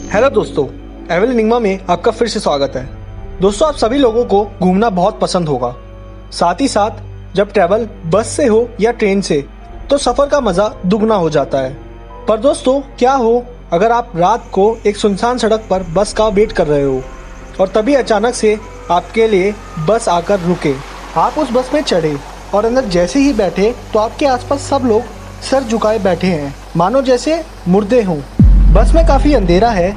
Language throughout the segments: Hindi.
हेलो दोस्तों, एवल एनिग्मा में आपका फिर से स्वागत है। दोस्तों, आप सभी लोगों को घूमना बहुत पसंद होगा। साथ ही साथ जब ट्रैवल बस से हो या ट्रेन से तो सफर का मजा दुगना हो जाता है। पर दोस्तों, क्या हो अगर आप रात को एक सुनसान सड़क पर बस का वेट कर रहे हो और तभी अचानक से आपके लिए बस आकर रुके। आप उस बस में चढ़े और अंदर जैसे ही बैठे तो आपके आसपास सब लोग सर झुकाए बैठे हैं, मानो जैसे मुर्दे हों। बस में काफ़ी अंधेरा है।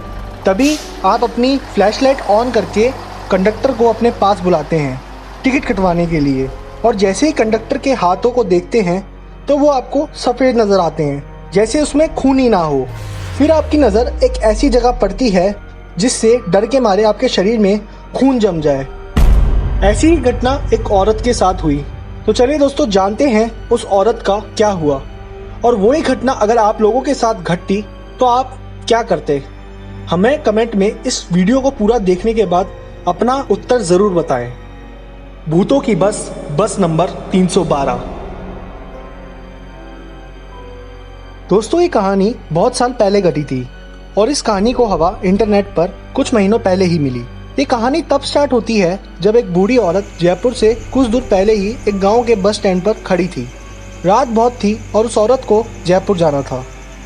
तभी आप अपनी फ्लैशलाइट ऑन करके कंडक्टर को अपने पास बुलाते हैं टिकट कटवाने के लिए, और जैसे ही कंडक्टर के हाथों को देखते हैं तो वो आपको सफ़ेद नज़र आते हैं, जैसे उसमें खून ही ना हो। फिर आपकी नज़र एक ऐसी जगह पड़ती है जिससे डर के मारे आपके शरीर में खून जम जाए। ऐसी ही घटना एक औरत के साथ हुई। तो चलिए दोस्तों, जानते हैं उस औरत का क्या हुआ, और वही घटना अगर आप लोगों के साथ घटती तो आप क्या करते। हमें कमेंट में इस वीडियो को पूरा देखने के बाद अपना उत्तर जरूर बताएं। भूतों की बस नंबर 312। दोस्तों, ये कहानी बहुत साल पहले घटी थी और इस कहानी को हवा इंटरनेट पर कुछ महीनों पहले ही मिली। ये कहानी तब स्टार्ट होती है जब एक बूढ़ी औरत जयपुर से कुछ दूर पहले ही एक गांव के बस स्टैंड पर खड़ी थी। रात बहुत थी और उस औरत को जयपुर जाना था।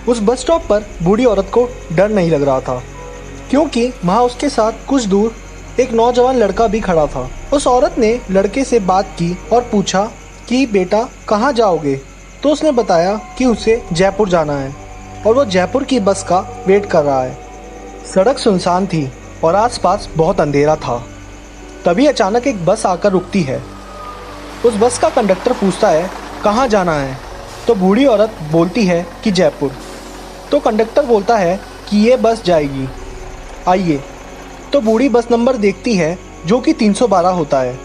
उस बस स्टॉप पर बूढ़ी औरत को डर नहीं लग रहा था, क्योंकि वहाँ उसके साथ कुछ दूर एक नौजवान लड़का भी खड़ा था। उस औरत ने लड़के से बात की और पूछा कि बेटा कहाँ जाओगे। तो उसने बताया कि उसे जयपुर जाना है और वो जयपुर की बस का वेट कर रहा है। सड़क सुनसान थी और आसपास बहुत अंधेरा था। तभी अचानक एक बस आकर रुकती है। उस बस का कंडक्टर पूछता है कहाँ जाना है। तो बूढ़ी औरत बोलती है कि जयपुर। तो कंडक्टर बोलता है कि ये बस जाएगी, आइए। तो बूढ़ी बस नंबर देखती है जो कि 312 होता है।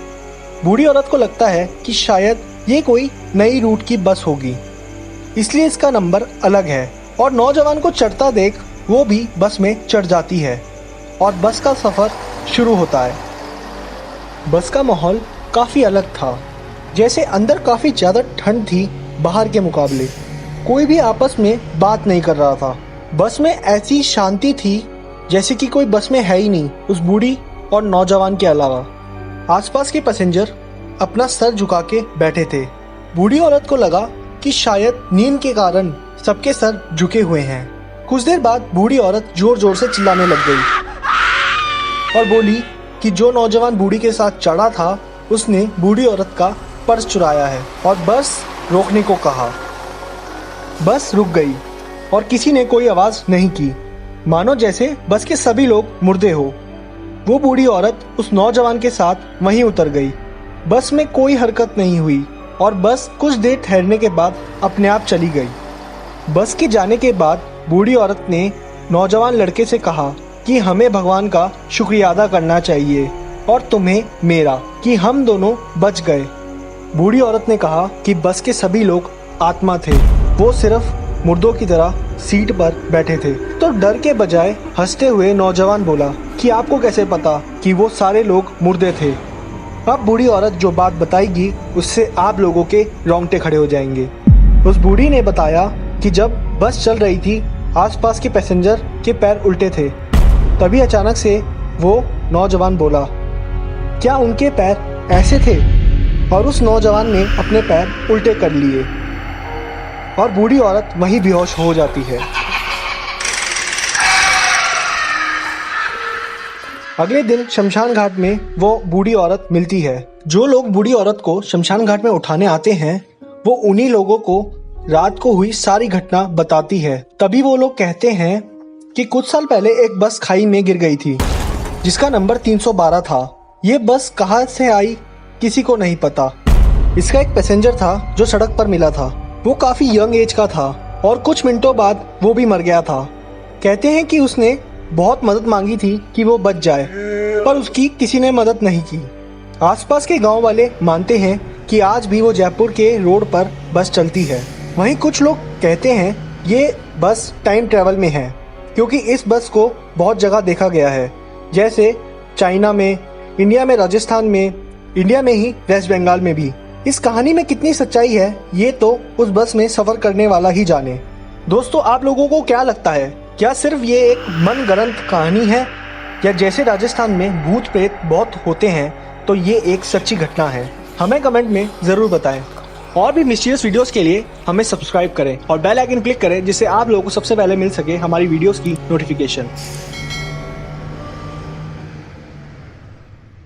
बूढ़ी औरत को लगता है कि शायद ये कोई नई रूट की बस होगी, इसलिए इसका नंबर अलग है, और नौजवान को चढ़ता देख वो भी बस में चढ़ जाती है और बस का सफ़र शुरू होता है। बस का माहौल काफ़ी अलग था, जैसे अंदर काफ़ी ज़्यादा ठंड थी बाहर के मुकाबले। कोई भी आपस में बात नहीं कर रहा था। बस में ऐसी शांति थी जैसे कि कोई बस में है ही नहीं, उस बूढ़ी और नौजवान के अलावा। आसपास के पैसेंजर अपना सर झुका के बैठे थे। बूढ़ी औरत को लगा कि शायद नींद के कारण सबके सर झुके हुए हैं। कुछ देर बाद बूढ़ी औरत जोर जोर से चिल्लाने लग गई और बोली कि जो नौजवान बूढ़ी के साथ चढ़ा था उसने बूढ़ी औरत का पर्स चुराया है और बस रोकने को कहा। बस रुक गई और किसी ने कोई आवाज नहीं की, मानो जैसे बस के सभी लोग मुर्दे हो। वो बूढ़ी औरत उस नौजवान के साथ वहीं उतर गई। बस में कोई हरकत नहीं हुई और बस कुछ देर ठहरने के बाद अपने आप चली गई। बस के जाने के बाद बूढ़ी औरत ने नौजवान लड़के से कहा कि हमें भगवान का शुक्रिया अदा करना चाहिए और तुम्हें मेरा, कि हम दोनों बच गए। बूढ़ी औरत ने कहा कि बस के सभी लोग आत्मा थे, वो सिर्फ मुर्दों की तरह सीट पर बैठे थे। तो डर के बजाय हंसते हुए नौजवान बोला कि आपको कैसे पता कि वो सारे लोग मुर्दे थे। अब बूढ़ी औरत जो बात बताएगी उससे आप लोगों के रोंगटे खड़े हो जाएंगे। उस बूढ़ी ने बताया कि जब बस चल रही थी आसपास के पैसेंजर के पैर उल्टे थे। तभी अचानक से वो नौजवान बोला क्या उनके पैर ऐसे थे, और उस नौजवान ने अपने पैर उल्टे कर लिए और बूढ़ी औरत वहीं बेहोश हो जाती है। अगले दिन शमशान घाट में वो बूढ़ी औरत मिलती है। जो लोग बूढ़ी औरत को शमशान घाट में उठाने आते हैं वो उन्हीं लोगों को रात को हुई सारी घटना बताती है। तभी वो लोग कहते हैं कि कुछ साल पहले एक बस खाई में गिर गई थी जिसका नंबर 312 था। ये बस कहाँ से आई किसी को नहीं पता। इसका एक पैसेंजर था जो सड़क पर मिला था। वो काफी यंग एज का था और कुछ मिनटों बाद वो भी मर गया था। कहते हैं कि उसने बहुत मदद मांगी थी कि वो बच जाए, पर उसकी किसी ने मदद नहीं की। आसपास के गांव वाले मानते हैं कि आज भी वो जयपुर के रोड पर बस चलती है। वहीं कुछ लोग कहते हैं ये बस टाइम ट्रेवल में है, क्योंकि इस बस को बहुत जगह देखा गया है, जैसे चाइना में, इंडिया में राजस्थान में, इंडिया में ही वेस्ट बंगाल में भी। इस कहानी में कितनी सच्चाई है ये तो उस बस में सफर करने वाला ही जाने। दोस्तों, आप लोगों को क्या लगता है क्या सिर्फ ये एक मनगढ़ंत कहानी है, या जैसे राजस्थान में भूत प्रेत बहुत होते हैं तो ये एक सच्ची घटना है? हमें कमेंट में ज़रूर बताएं। और भी मिस्टीरियस वीडियोस के लिए हमें सब्सक्राइब करें और बेल आइकन क्लिक करें, जिससे आप लोगों को सबसे पहले मिल सके हमारी वीडियोस की नोटिफिकेशन।